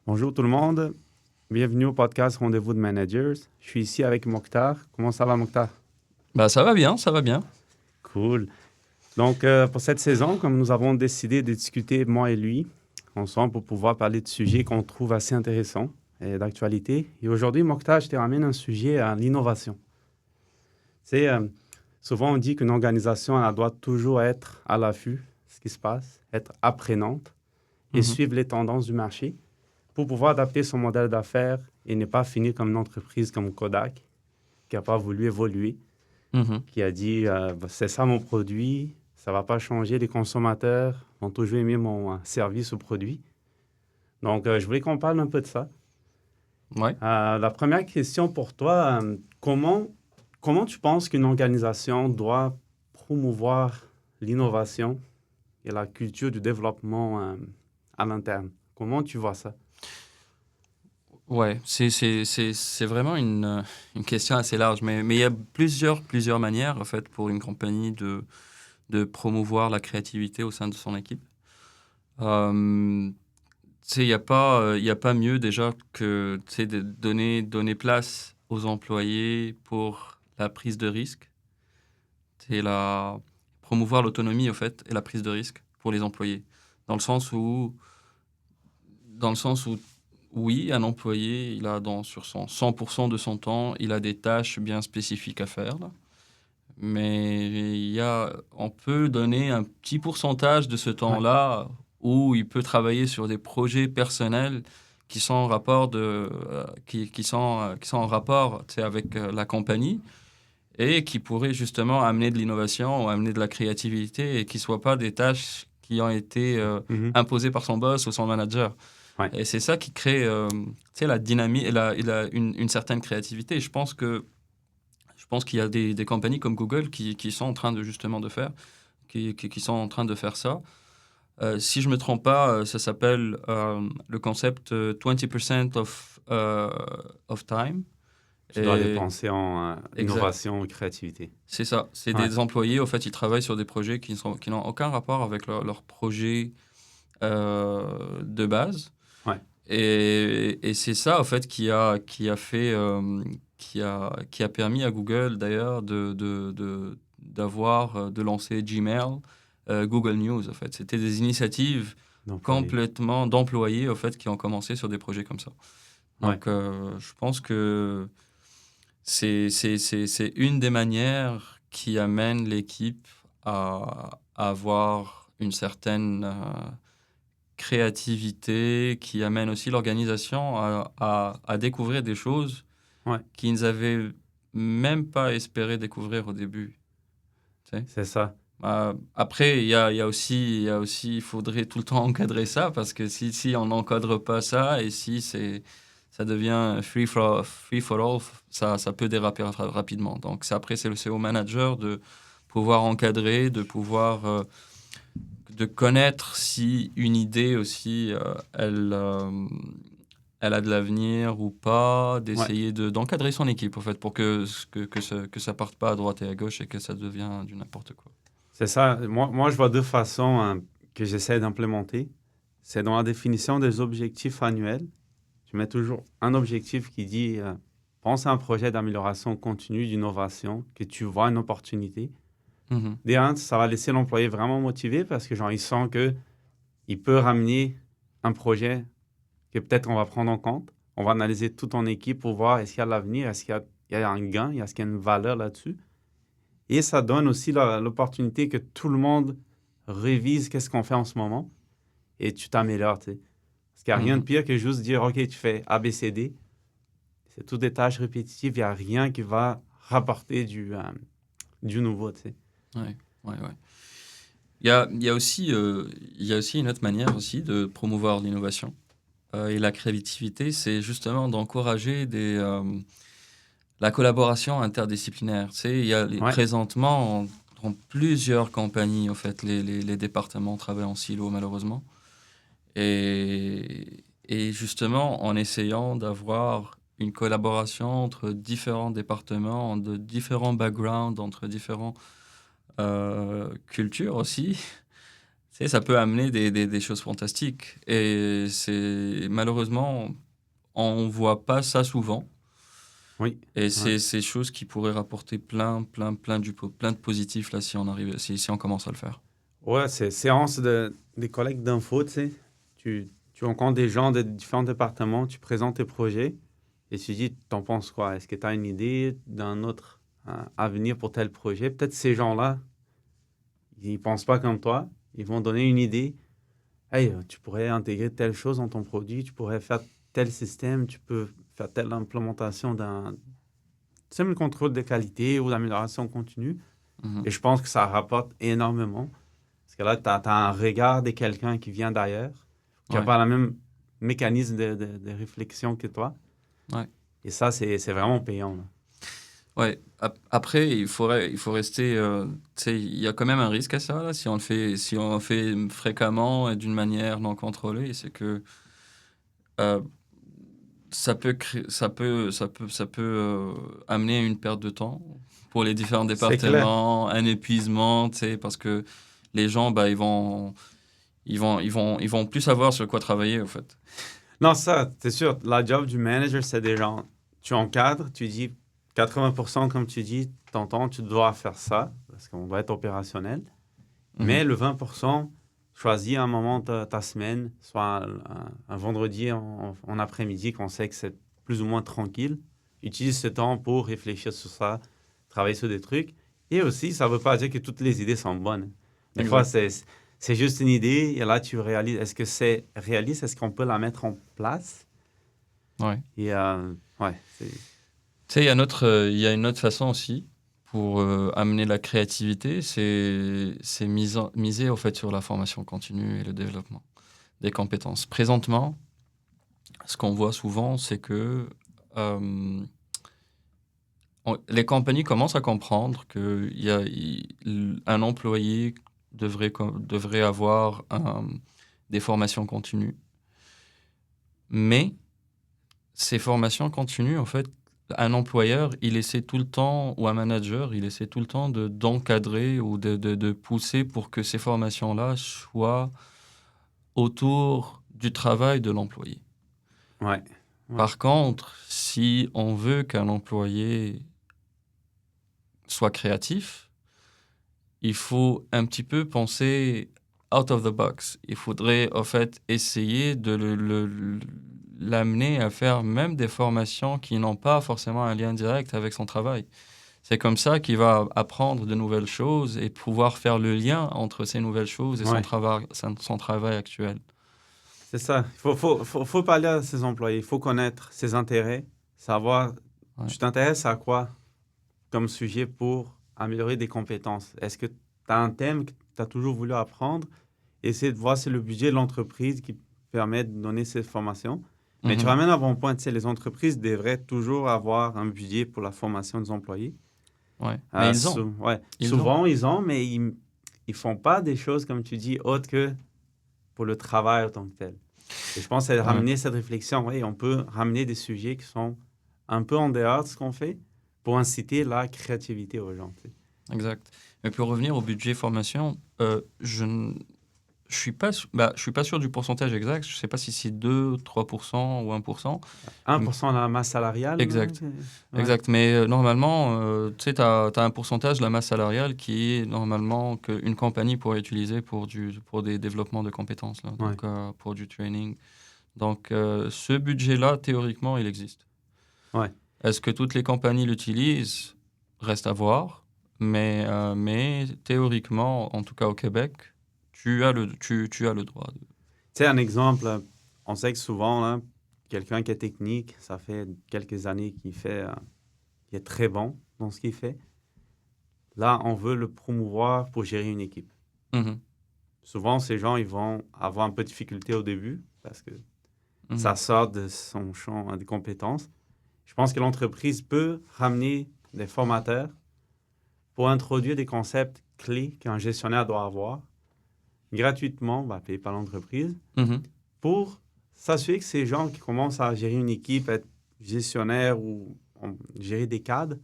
Bonjour tout le monde, bienvenue au podcast Rendez-vous de Managers. Je suis ici avec Mokhtar. Comment ça va, Mokhtar? Bah ça va bien, ça va bien. Cool. Donc, pour cette saison, comme nous avons décidé de discuter, moi et lui, ensemble, pour pouvoir parler de sujets qu'on trouve assez intéressants et d'actualité. Et aujourd'hui, Mokhtar, je te ramène un sujet à l'innovation. C'est souvent on dit qu'une organisation, elle doit toujours être à l'affût de ce qui se passe, être apprenante et Mhm, suivre les tendances du marché pour pouvoir adapter son modèle d'affaires et ne pas finir comme une entreprise comme Kodak qui n'a pas voulu évoluer, mhm. qui a dit c'est ça mon produit, ça ne va pas changer, les consommateurs vont toujours aimer mon service ou produit. Donc, je voulais qu'on parle un peu de ça. Ouais. La première question pour toi, comment tu penses qu'une organisation doit promouvoir l'innovation et la culture du développement à l'interne? Comment tu vois ça? Ouais, c'est vraiment une question assez large, mais il y a plusieurs manières, en fait, pour une compagnie de promouvoir la créativité au sein de son équipe. Euh, Tu sais, il y a pas mieux déjà que, tu sais, de donner place aux employés pour la prise de risque. C'est promouvoir l'autonomie, en fait, et la prise de risque pour les employés. Dans le sens où Dans le sens où, oui, un employé, sur son 100% de son temps, il a des tâches bien spécifiques à faire, là. Mais on peut donner un petit pourcentage de ce Ouais, temps-là où il peut travailler sur des projets personnels qui sont en rapport qui sont en rapport, tu sais, avec la compagnie et qui pourraient justement amener de l'innovation ou amener de la créativité et qui ne soient pas des tâches qui ont été mhm, imposées par son boss ou son manager. ouais, Et c'est ça qui crée, tu sais, la dynamique et une certaine créativité. Je pense qu'il y a des compagnies comme Google qui sont en train de justement de faire, qui sont en train de faire ça. Si je me trompe pas, ça s'appelle le concept 20% of time. tu dois Et dépenser en exact. innovation et créativité. C'est ça. C'est Ouais, des employés, au fait, ils travaillent sur des projets qui n'ont aucun rapport avec leur projet de base. ouais, Et c'est ça, en fait, qui a fait, qui a permis à Google, d'ailleurs, de lancer Gmail, Google News, en fait. C'était des initiatives d'employés. complètement d'employés, en fait, qui ont commencé sur des projets comme ça. Ouais, Donc, je pense que c'est une des manières qui amène l'équipe à avoir une certaine créativité, qui amène aussi l'organisation à découvrir des choses ouais, qu'ils n'avaient même pas espéré découvrir au début. Tu sais. c'est ça. Après, il y a aussi, il faudrait tout le temps encadrer ça, parce que si on n'encadre pas ça, et si ça devient free for all, ça peut déraper rapidement. Donc après, c'est au manager de pouvoir encadrer, de connaître si une idée aussi, elle a de l'avenir ou pas, Ouais, d'essayer d'encadrer son équipe, en fait, pour que ça parte pas à droite et à gauche et que ça devient du n'importe quoi. c'est ça. Moi, je vois deux façons que j'essaie d'implémenter. C'est dans la définition des objectifs annuels. Je mets toujours un objectif qui dit pense à un projet d'amélioration continue, d'innovation, que tu vois une opportunité. Mhm. Déjà, ça va laisser l'employé vraiment motivé parce que genre, il sent que il peut ramener un projet que peut-être on va prendre en compte. On va analyser tout en équipe pour voir est-ce qu'il y a de l'avenir, il y a un gain, est-ce qu'il y a une valeur là-dessus. Et ça donne aussi l'opportunité que tout le monde révise qu'est-ce qu'on fait en ce moment et tu t'améliores, tu sais. Parce qu'il n'y a rien de Mhm. pire que juste dire, OK, tu fais A, B, C, D. C'est toutes des tâches répétitives, il n'y a rien qui va rapporter du nouveau, tu sais. Ouais, ouais, ouais. Il y a aussi une autre manière aussi de promouvoir l'innovation et la créativité, c'est justement d'encourager la collaboration interdisciplinaire. Tu sais, Ouais, présentement, dans plusieurs compagnies, en fait, les départements travaillent en silo, malheureusement. Et justement, en essayant d'avoir une collaboration entre différents départements, de différents backgrounds, entre différentes cultures aussi, Ça peut amener des choses fantastiques. Et malheureusement, on ne voit pas ça souvent. Oui. Et Ouais. c'est ces choses qui pourraient rapporter plein de positifs là, si on commence à le faire. Ouais, c'est séance des collègues d'info, tu sais. Tu rencontres des gens de différents départements, tu présentes tes projets et tu dis, t'en penses quoi? Est-ce que tu as une idée d'un autre avenir pour tel projet? Peut-être ces gens-là, ils pensent pas comme toi. Ils vont donner une idée. Hey, tu pourrais intégrer telle chose dans ton produit, tu pourrais faire tel système, tu peux faire telle implémentation d'un système de contrôle de qualité ou d'amélioration continue. Mhm. Et je pense que ça rapporte énormément. Parce que là, tu as un regard de quelqu'un qui vient d'ailleurs, qui n'a Ouais, pas le même mécanisme de réflexion que toi. ouais. Et ça, c'est vraiment payant, là. Ouais. Après, il faut rester. Tu sais, il y a quand même un risque à ça, là, si on le fait fréquemment et d'une manière non contrôlée, c'est que euh, ça peut amener à une perte de temps pour les différents C'est clair. départements, un épuisement, tu sais, parce que les gens, bah, ils vont plus savoir sur quoi travailler, en fait. Non, ça, c'est sûr. La job du manager, c'est des gens. Tu encadres, tu dis 80%, comme tu dis, t'entends, tu dois faire ça, parce qu'on doit être opérationnel. Mhm. Mais le 20%, choisis un moment de ta semaine, soit un vendredi en après-midi, qu'on sait que c'est plus ou moins tranquille. Utilise ce temps pour réfléchir sur ça, travailler sur des trucs. Et aussi, ça ne veut pas dire que toutes les idées sont bonnes. Des fois, Exact. c'est juste une idée et là, tu réalises, est-ce que c'est réaliste? Est-ce qu'on peut la mettre en place? Ouais. Et ouais, c'est... Tu sais, il y a une autre façon aussi pour amener la créativité, c'est miser, au fait, sur la formation continue et le développement des compétences. Présentement, ce qu'on voit souvent, c'est que euh, les compagnies commencent à comprendre qu'un employé devrait avoir des formations continues. Mais ces formations continues, en fait, un employeur, il essaie tout le temps, ou un manager, il essaie tout le temps d'encadrer ou de pousser pour que ces formations-là soient autour du travail de l'employé. Ouais, ouais, Par contre, si on veut qu'un employé soit créatif, il faut un petit peu penser out of the box. Il faudrait, en fait, essayer de l'amener à faire même des formations qui n'ont pas forcément un lien direct avec son travail. C'est comme ça qu'il va apprendre de nouvelles choses et pouvoir faire le lien entre ces nouvelles choses et ouais. son travail actuel. C'est ça. Il faut parler à ses employés. Il faut connaître ses intérêts, savoir, Ouais. tu t'intéresses à quoi comme sujet pour améliorer des compétences. Est-ce que tu as un thème que tu as toujours voulu apprendre? Essayer de voir si le budget de l'entreprise qui permet de donner ces formations. Mais tu Mhm. ramènes à bon point, tu sais, les entreprises devraient toujours avoir un budget pour la formation des employés. Ouais. Mais Ouais. ils ont. Souvent, ils ont, mais ils font pas des choses, comme tu dis, autres que pour le travail en tant que tel. Et je pense que c'est de Ouais. ramener cette réflexion. Oui, on peut ramener des sujets qui sont un peu en dehors de ce qu'on fait pour inciter la créativité aux gens, tu sais. Exact. Mais pour revenir au budget formation, je suis pas sûr du pourcentage exact. Je sais pas si c'est 2, 3% ou 1%. M- 1% de la masse salariale, non? Exact. Ouais. Exact. Mais normalement, tu sais, tu as un pourcentage de la masse salariale qui est normalement qu'une compagnie pourrait utiliser pour des développements de compétences, là, Ouais. donc pour du training. Donc, ce budget-là, théoriquement, il existe. Ouais. Est-ce que toutes les compagnies l'utilisent? Reste à voir. Mais théoriquement, en tout cas au Québec, tu as le droit. Tu sais, un exemple, là, on sait que souvent, là, quelqu'un qui est technique, ça fait quelques années qu'il est très bon dans ce qu'il fait. Là, on veut le promouvoir pour gérer une équipe. Mhm, Souvent, ces gens, ils vont avoir un peu de difficulté au début parce que ça mhm, sort de son champ de compétences. Je pense que l'entreprise peut ramener des formateurs pour introduire des concepts clés qu'un gestionnaire doit avoir gratuitement, payé par l'entreprise, mhm. pour s'assurer que ces gens qui commencent à gérer une équipe, être gestionnaire ou gérer des cadres,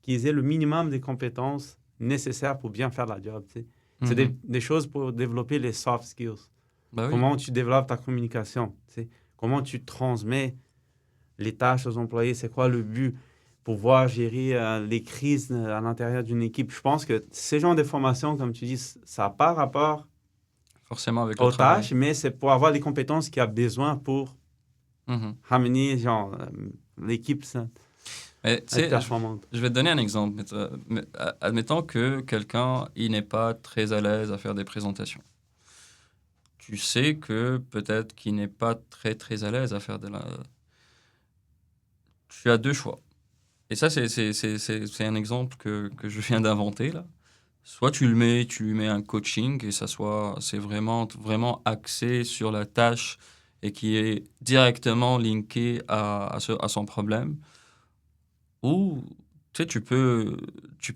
qu'ils aient le minimum des compétences nécessaires pour bien faire la job, tu sais. C'est des choses pour développer les soft skills. Bah oui. Comment tu développes ta communication, tu sais. Comment tu transmets les tâches aux employés, c'est quoi le but, pouvoir gérer les crises à l'intérieur d'une équipe. Je pense que ces genres de formations, comme tu dis, ça n'a pas rapport Forcément avec le aux travail. tâches, mais c'est pour avoir les compétences qu'il y a besoin pour Mhm. ramener l'équipe Mais, à tu être sais, performante. je vais te donner un exemple. Admettons que quelqu'un, il n'est pas très à l'aise à faire des présentations. Tu sais que peut-être qu'il n'est pas très, très à l'aise à faire de la... Tu as deux choix. Et ça, c'est un exemple que je viens d'inventer, là. Soit tu lui mets un coaching et c'est vraiment, vraiment axé sur la tâche et qui est directement linké à son problème. Ou tu sais, tu peux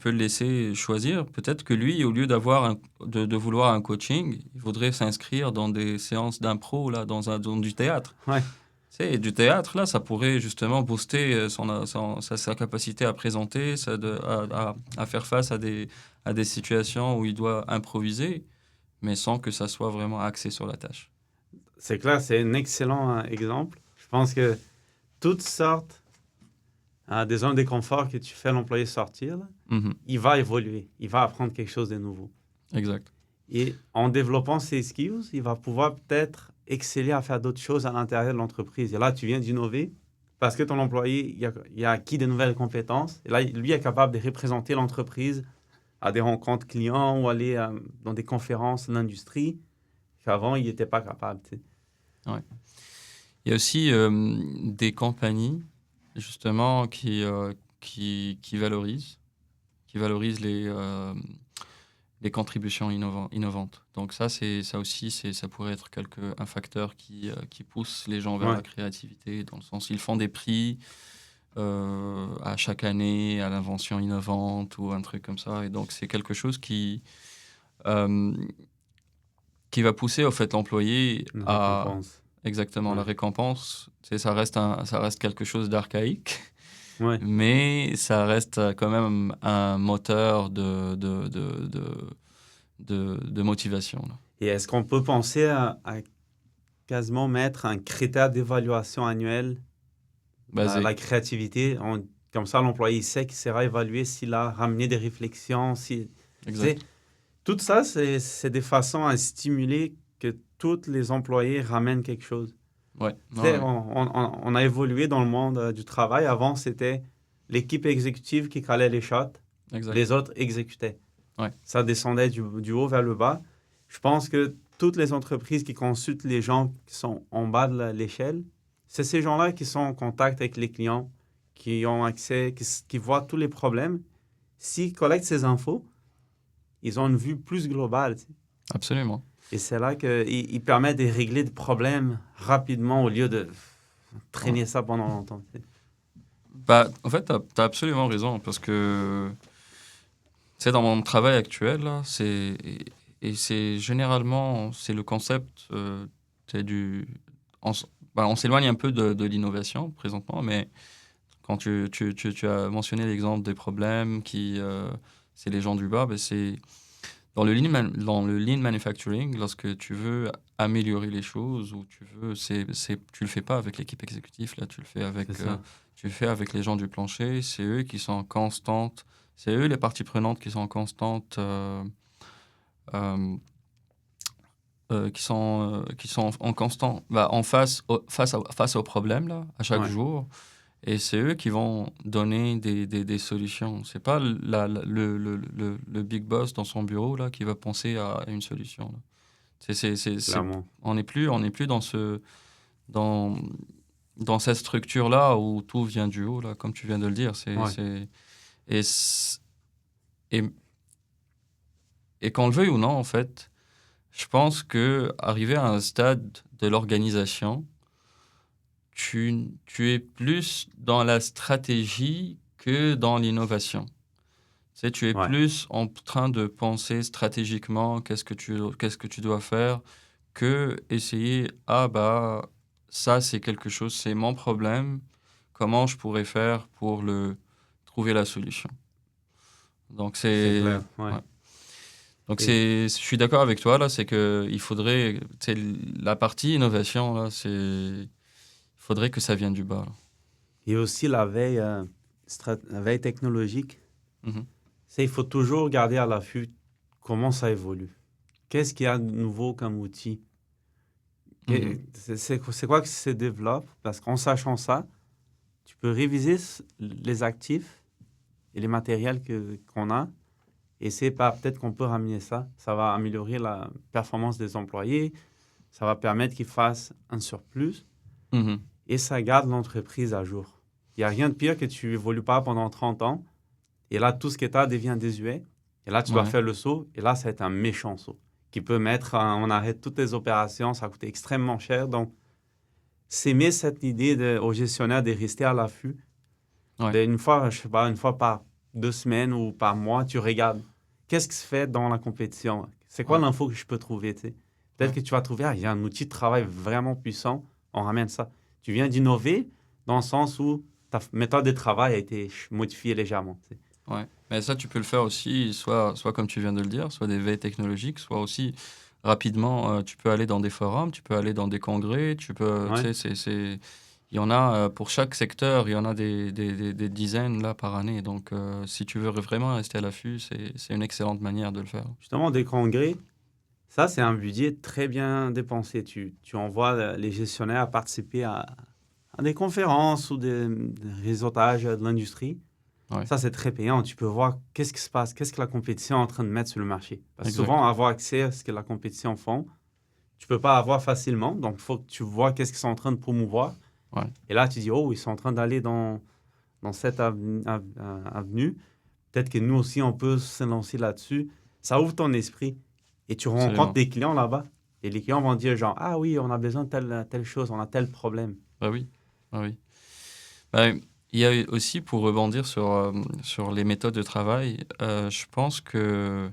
le laisser choisir. Peut-être que lui, au lieu de vouloir un coaching, il voudrait s'inscrire dans des séances d'impro, là, dans du théâtre. Ouais, Tu sais, et du théâtre, là, ça pourrait justement booster sa capacité à présenter, à faire face à des situations où il doit improviser, mais sans que ça soit vraiment axé sur la tâche. c'est clair, c'est un excellent exemple. Je pense que toutes sortes des zones de confort que tu fais l'employé sortir, là, Mhm. il va évoluer, il va apprendre quelque chose de nouveau. Exact. Et en développant ses skills, il va pouvoir peut-être exceller à faire d'autres choses à l'intérieur de l'entreprise. Et là, tu viens d'innover parce que ton employé il a acquis de nouvelles compétences. Et là, lui est capable de représenter l'entreprise à des rencontres clients ou aller dans des conférences d'industrie qu'avant, il n'était pas capable. Tu sais. Ouais. Il y a aussi des compagnies, justement, qui valorisent les contributions innovantes. Donc ça aussi, ça pourrait être un facteur qui pousse les gens vers Ouais, la créativité, dans le sens ils font des prix à chaque année à l'invention innovante ou un truc comme ça. Et donc c'est quelque chose euh, qui va pousser au fait l'employé une à récompense. exactement la Ouais, récompense. Tu sais, ça reste quelque chose d'archaïque. ouais. Mais ça reste quand même un moteur de motivation, là. Et est-ce qu'on peut penser à quasiment mettre un critère d'évaluation annuel Basé. la créativité? Comme ça, l'employé sait qu'il sera évalué s'il a ramené des réflexions. Si, tu sais, Exact. tout ça, c'est des façons à stimuler que tous les employés ramènent quelque chose. Ouais. Tu Ouais, sais, ouais. on a évolué dans le monde du travail. Avant, c'était l'équipe exécutive qui calait les shots, Exact. les autres exécutaient. Ouais. Ça descendait du haut vers le bas. Je pense que toutes les entreprises qui consultent les gens qui sont en bas de l'échelle, c'est ces gens-là qui sont en contact avec les clients, qui ont accès, qui voient tous les problèmes. S'ils collectent ces infos, ils ont une vue plus globale. Tu sais. Absolument. Et c'est là qu'ils permettent de régler des problèmes rapidement au lieu de Ouais. traîner ça pendant longtemps. Tu sais. Bah, en fait, t'as absolument raison, parce que, tu sais, dans mon travail actuel, là, et c'est généralement, c'est le concept, c'est on, on s'éloigne un peu de l'innovation présentement, mais quand tu as mentionné l'exemple des problèmes c'est les gens du bas, ben c'est dans le lean manufacturing, lorsque tu veux améliorer les choses ou tu le fais pas avec l'équipe exécutive, là, C'est ça. tu le fais avec les gens du plancher. C'est eux qui sont en constante, c'est eux les parties prenantes qui sont en constante, euh, qui sont en constant, bah, face aux problèmes là, à chaque Ouais. jour. Et c'est eux qui vont donner des solutions. C'est pas le big boss dans son bureau là, qui va penser à une solution, là. Clairement. On n'est plus dans, dans cette structure-là où tout vient du haut, là, comme tu viens de le dire. Ouais. Et, c- et, et qu'on le veuille ou non, en fait, je pense que arriver à un stade de l'organisation, tu es plus dans la stratégie que dans l'innovation. Tu sais, tu es Ouais. plus en train de penser stratégiquement qu'est-ce que tu dois faire que essayer, ah bah, ça c'est quelque chose, c'est mon problème, comment je pourrais faire pour trouver la solution. Donc C'est c'est, clair. Ouais. ouais. Donc, Et, je suis d'accord avec toi, là, c'est qu'il faudrait, tu sais, la partie innovation, là, il faudrait que ça vienne du bas, là. et aussi la veille, la veille technologique. Mhm, C'est, il faut toujours garder à l'affût comment ça évolue. Qu'est-ce qu'il y a de nouveau comme outil? mhm, C'est quoi qui se développe? Parce qu'en sachant ça, tu peux réviser les actifs et les matériels qu'on a. Et c'est pas peut-être qu'on peut ramener ça. Ça va améliorer la performance des employés. Ça va permettre qu'ils fassent un surplus. mhm. Et ça garde l'entreprise à jour. Il n'y a rien de pire que tu évolues pas pendant 30 ans. Et là, tout ce que tu as devient désuet. Et là, tu dois Ouais, faire le saut. Et là, ça va être un méchant saut qui peut mettre en arrêt toutes tes opérations. Ça coûte extrêmement cher. Donc, s'aimer cette idée au gestionnaire de rester à l'affût. ouais, Une fois, je sais pas, une fois par 2 semaines ou par mois, tu regardes qu'est-ce qui se fait dans la compétition. C'est quoi ouais, l'info que je peux trouver, tu sais? Peut-être ouais. que tu vas trouver, il y a un outil de travail vraiment puissant, on ramène ça. Tu viens d'innover dans le sens où ta méthode de travail a été modifiée légèrement, tu sais. Ouais. Mais ça, tu peux le faire aussi, soit comme tu viens de le dire, soit des veilles technologiques, soit aussi rapidement, tu peux aller dans des forums, tu peux aller dans des congrès, tu Ouais. sais, il y en a pour chaque secteur, il y en a des dizaines là par année. Donc, si tu veux vraiment rester à l'affût, c'est une excellente manière de le faire. Justement, des congrès, ça, c'est un budget très bien dépensé. Tu envoies les gestionnaires à participer à des conférences ou des réseautages de l'industrie. Ouais, Ça, c'est très payant. Tu peux voir qu'est-ce qui se passe, qu'est-ce que la compétition est en train de mettre sur le marché. Parce que exact. souvent, avoir accès à ce que la compétition font, tu peux pas avoir facilement. Donc, il faut que tu vois qu'est-ce qu'ils sont en train de promouvoir. Ouais, Et là, tu dis, oh, ils sont en train d'aller dans cette avenue. Peut-être que nous aussi, on peut se lancer là-dessus. Ça ouvre ton esprit. Et tu rencontres absolument. des clients là-bas. Et les clients vont dire, genre, ah oui, on a besoin de telle chose, on a tel problème. Bah oui, bah oui. Bah, il y a aussi, pour rebondir sur les méthodes de travail, je pense que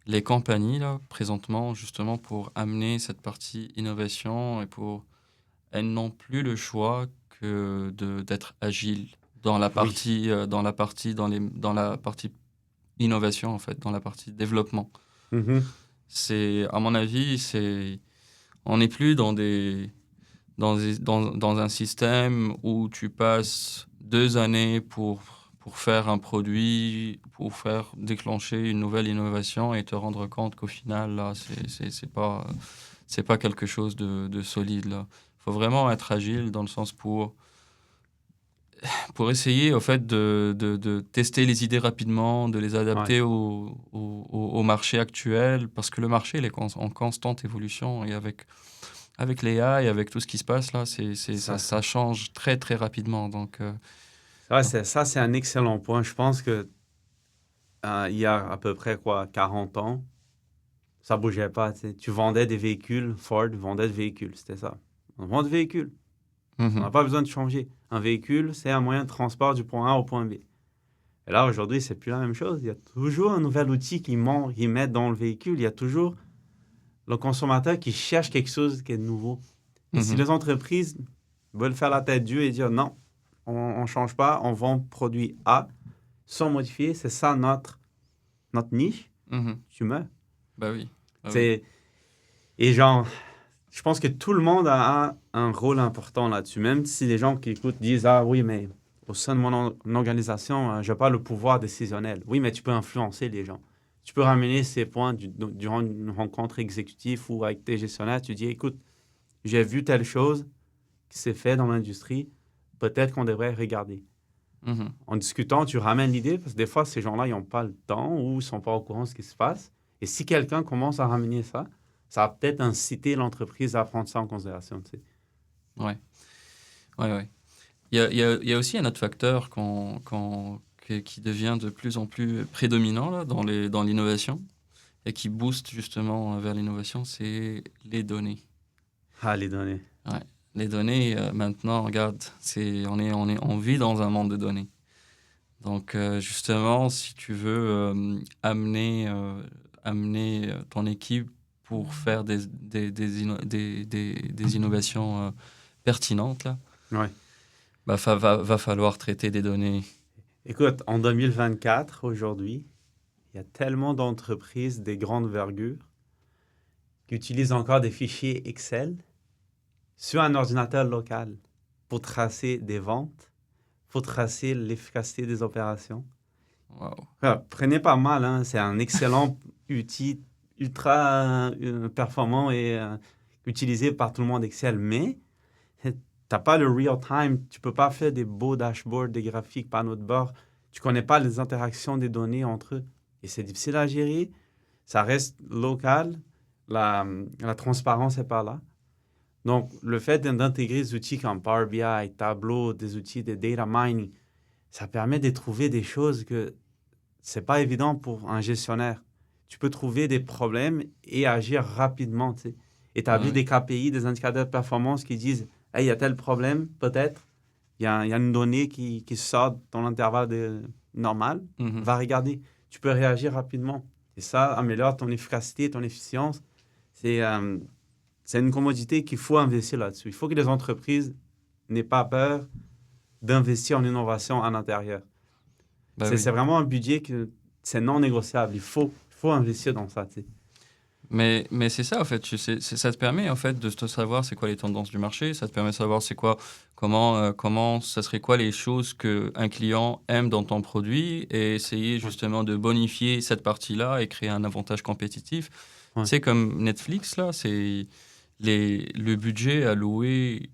les compagnies, là, présentement, justement, pour amener cette partie innovation elles n'ont plus le choix que d'être agiles Oui. dans la partie innovation, en fait, dans la partie développement. Mhm. À mon avis, on n'est plus dans un système où tu passes 2 années pour faire un produit, pour faire déclencher une nouvelle innovation et te rendre compte qu'au final, là, c'est pas quelque chose de solide, là. Il faut vraiment être agile dans le sens pour essayer, au fait, de tester les idées rapidement, de les Ouais. adapter au marché actuel, parce que le marché, il est en constante évolution et avec les AI et avec tout ce qui se passe là, Ça, ça change très très rapidement. Donc, ça, c'est un excellent point. Je pense que il y a à peu près quoi, 40 ans, ça bougeait pas. Tu sais. Tu vendais des véhicules, Ford vendait des véhicules, c'était ça. On vend des véhicules. On n'a mhm, pas besoin de changer. Un véhicule, c'est un moyen de transport du point A au point B. Et là, aujourd'hui, c'est plus la même chose. Il y a toujours un nouvel outil qu'ils mettent dans le véhicule. Il y a toujours le consommateur qui cherche quelque chose qui est nouveau. Et si mhm, les entreprises veulent faire la tête dure et dire non, on ne change pas, on vend produit A sans modifier, c'est ça notre niche, mhm. tu meurs. Bah oui, bah oui. C'est, et genre, je pense que tout le monde a un rôle important là-dessus. Même si les gens qui écoutent disent, ah oui, mais au sein de mon organisation, je n'ai pas le pouvoir décisionnel. Oui, mais tu peux influencer les gens. Tu peux ramener ces points durant une rencontre exécutive ou avec tes gestionnaires. Tu dis, écoute, j'ai vu telle chose qui s'est fait dans l'industrie. Peut-être qu'on devrait regarder. Mhm. En discutant, tu ramènes l'idée parce que des fois, ces gens-là, ils n'ont pas le temps ou ils ne sont pas au courant de ce qui se passe. Et si quelqu'un commence à ramener ça, ça va peut-être inciter l'entreprise à prendre ça en considération. Tu sais. Ouais, ouais, ouais. Il y a aussi un autre facteur qui devient de plus en plus prédominant là, dans l'innovation et qui booste justement vers l'innovation, c'est les données. Ah, les données. Ouais. Les données, maintenant, regarde, on vit dans un monde de données. Donc, justement, si tu veux amener ton équipe pour faire des innovations pertinentes, là, Ouais. bah, va falloir traiter des données. Écoute, en 2024, aujourd'hui, il y a tellement d'entreprises, des grandes vergures, qui utilisent encore des fichiers Excel sur un ordinateur local pour tracer des ventes, pour tracer l'efficacité des opérations. Wow. Prenez pas mal, hein, c'est un excellent outil ultra performant et utilisé par tout le monde Excel, mais tu n'as pas le real time, tu peux pas faire des beaux dashboards, des graphiques par notre bord, tu connais pas les interactions des données entre eux et c'est difficile à gérer, ça reste local, la transparence n'est pas là. Donc, le fait d'intégrer des outils comme Power BI, Tableau, des outils de data mining, ça permet de trouver des choses que c'est pas évident pour un gestionnaire. Tu peux trouver des problèmes et agir rapidement, tu sais. Établir Ouais. des KPI, des indicateurs de performance qui disent hey, il y a tel problème, peut-être. Il y a une donnée qui sort dans l'intervalle normal. Mhm. Va regarder. Tu peux réagir rapidement. Et ça améliore ton efficacité, ton efficience. C'est une commodité qu'il faut investir là-dessus. Il faut que les entreprises n'aient pas peur d'investir en innovation à l'intérieur. Bah C'est oui. vraiment un budget que c'est non négociable. Il faut investir dans ça. Tu sais. Mais c'est ça, en fait. Ça te permet, en fait, de te savoir c'est quoi les tendances du marché. Ça te permet de savoir c'est quoi, comment ça serait quoi les choses qu'un client aime dans ton produit et essayer justement de bonifier cette partie-là et créer un avantage compétitif. Ouais. Tu sais, comme Netflix, là, c'est le budget alloué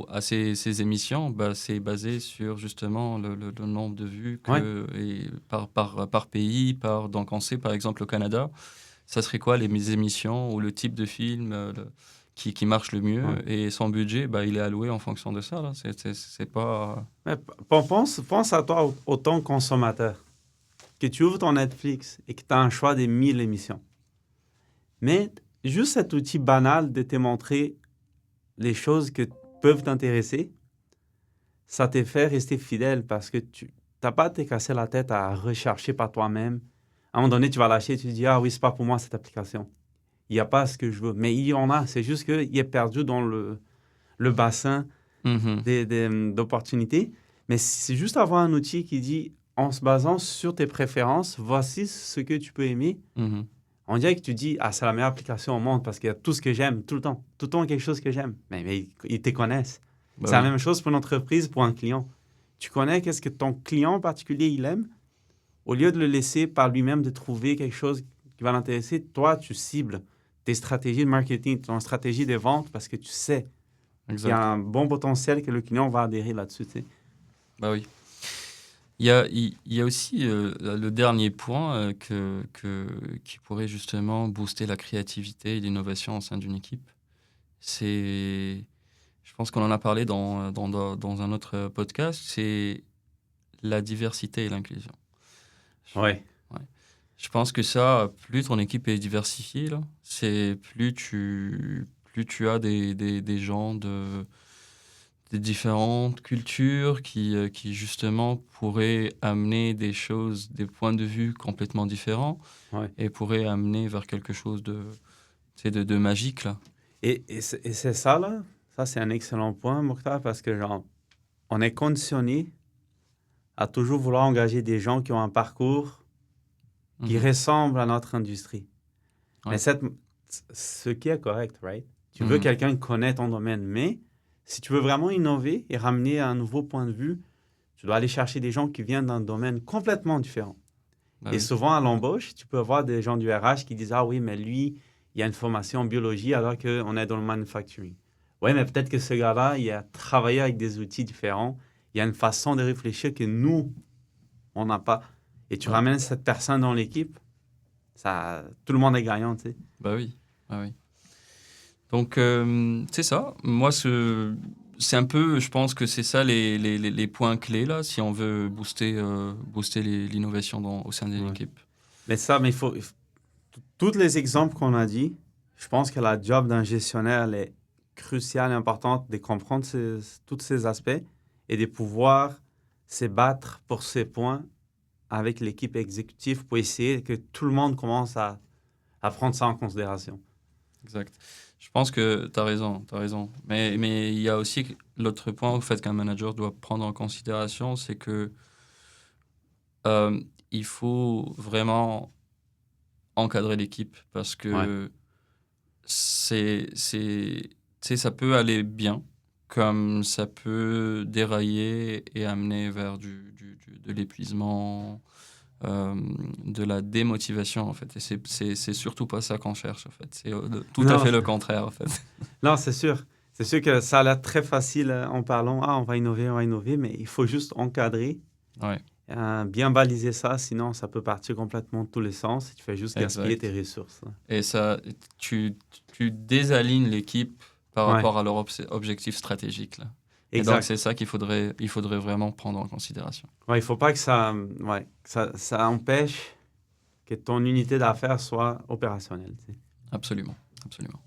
à ces émissions, bah, c'est basé sur justement le nombre de vues Ouais. et par pays. Donc, on sait, par exemple, au Canada, ça serait quoi les émissions ou le type de film qui marche le mieux. Ouais. Et son budget, bah, il est alloué en fonction de ça. Là. C'est pas... Mais pense à toi autant que consommateur. Que tu ouvres ton Netflix et que tu as un choix des 1000 émissions. Mais juste cet outil banal de te montrer les choses que peuvent t'intéresser, ça te fait rester fidèle parce que tu n'as pas à te casser la tête à rechercher par toi-même. À un moment donné, tu vas lâcher, tu te dis, ah oui, c'est pas pour moi cette application. Il n'y a pas ce que je veux. Mais il y en a. C'est juste qu'il est perdu dans le bassin Mhm. d'opportunités. Mais c'est juste avoir un outil qui dit, en se basant sur tes préférences, voici ce que tu peux aimer. Mhm. On dirait que tu dis, ah, c'est la meilleure application au monde parce qu'il y a tout ce que j'aime, tout le temps. Tout le temps, quelque chose que j'aime. Mais ils te connaissent. Bah C'est la oui. même chose pour une entreprise, pour un client. Tu connais qu'est-ce que ton client en particulier, il aime. Au lieu de le laisser par lui-même de trouver quelque chose qui va l'intéresser, toi, tu cibles tes stratégies de marketing, ton stratégie de vente parce que tu sais qu'il y a Exact. un bon potentiel que le client va adhérer là-dessus. Tu sais. Bah oui. Il y a aussi le dernier point qui pourrait justement booster la créativité et l'innovation au sein d'une équipe. Je pense qu'on en a parlé dans un autre podcast, c'est la diversité et l'inclusion. Ouais. Ouais. Je pense que ça, plus ton équipe est diversifiée, là, c'est plus tu as des gens des différentes cultures qui justement pourraient amener des choses, des points de vue complètement différents Ouais. et pourraient amener vers quelque chose de magique, là. Et c'est ça, là. Ça, c'est un excellent point, Mokhtar, parce que, genre, on est conditionné à toujours vouloir engager des gens qui ont un parcours qui Mhm. ressemble à notre industrie. Mais Ouais. ce qui est correct, right? Tu veux Mhm. quelqu'un qui connaît ton domaine, mais si tu veux vraiment innover et ramener un nouveau point de vue, tu dois aller chercher des gens qui viennent d'un domaine complètement différent. Bah Et oui. souvent, à l'embauche, tu peux avoir des gens du RH qui disent, ah oui, mais lui, il a une formation en biologie alors qu'on est dans le manufacturing. Oui, mais peut-être que ce gars-là, il a travaillé avec des outils différents. Il y a une façon de réfléchir que nous, on n'a pas. Et tu Ouais. ramènes cette personne dans l'équipe, ça, tout le monde est gagnant, tu sais. Bah oui. Bah oui. Donc, c'est ça. Moi, c'est un peu, je pense que c'est ça les points clés, là, si on veut booster l'innovation au sein d'une Ouais. équipe. Mais tous les exemples qu'on a dit, je pense que la job d'un gestionnaire elle est cruciale et importante de comprendre tous ces aspects et de pouvoir se battre pour ces points avec l'équipe exécutive pour essayer que tout le monde commence à prendre ça en considération. Exact. Je pense que tu as raison, t'as raison. Mais il y a aussi l'autre point au fait qu'un manager doit prendre en considération, c'est que il faut vraiment encadrer l'équipe parce que ça peut aller bien, comme ça peut dérailler et amener vers de l'épuisement, de la démotivation, en fait. Et c'est surtout pas ça qu'on cherche, en fait. C'est tout à Non, fait le contraire, en fait. non, c'est sûr. C'est sûr que ça a l'air très facile en parlant, ah, on va innover, mais il faut juste encadrer, Ouais, bien baliser ça, sinon ça peut partir complètement de tous les sens et tu fais juste gaspiller tes exact. ressources. Et ça, tu désalignes l'équipe par Ouais, rapport à leur objectif stratégique, là. Et donc, exact. c'est ça il faudrait vraiment prendre en considération. Ouais, il faut pas que ça empêche que ton unité d'affaires soit opérationnelle. Tu sais. Absolument, absolument.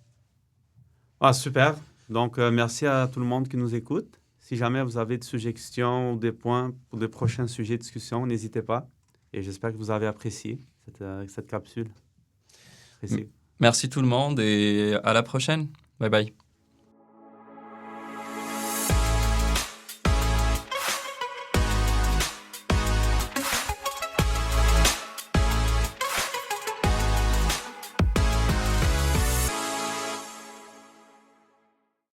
Ah, super. Donc, merci à tout le monde qui nous écoute. Si jamais vous avez des suggestions ou des points pour de prochains sujets de discussion, n'hésitez pas. Et j'espère que vous avez apprécié cette capsule. M- Apprécié. Merci tout le monde et à la prochaine. Bye bye.